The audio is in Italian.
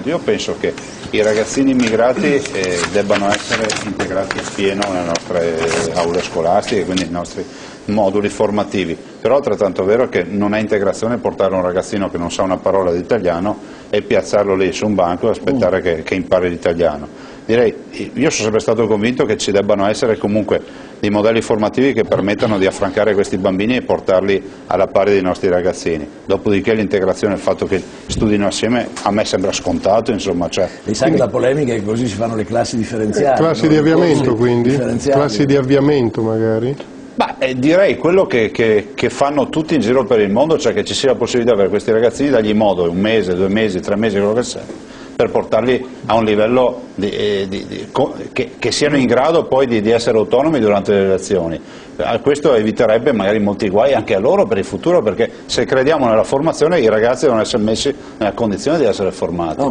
Io penso che i ragazzini immigrati debbano essere integrati appieno nelle nostre aule scolastiche, quindi nei nostri moduli formativi, però altrettanto vero che non è integrazione portare un ragazzino che non sa una parola di italiano e piazzarlo lì su un banco e aspettare che impari l'italiano. Direi, io sono sempre stato convinto che ci debbano essere comunque dei modelli formativi che permettano di affrancare questi bambini e portarli alla pari dei nostri ragazzini. Dopodiché l'integrazione, il fatto che studino assieme, a me sembra scontato, insomma. Lei sa che la polemica è che così si fanno le classi differenziate. Classi di avviamento quindi? Classi di avviamento magari? Direi quello che fanno tutti in giro per il mondo, cioè che ci sia la possibilità per questi ragazzini, dargli modo, 1 mese, 2 mesi, 3 mesi, quello che sia, per portarli a un livello che siano in grado poi di essere autonomi durante le lezioni. Questo eviterebbe magari molti guai anche a loro per il futuro, perché se crediamo nella formazione i ragazzi devono essere messi nella condizione di essere formati.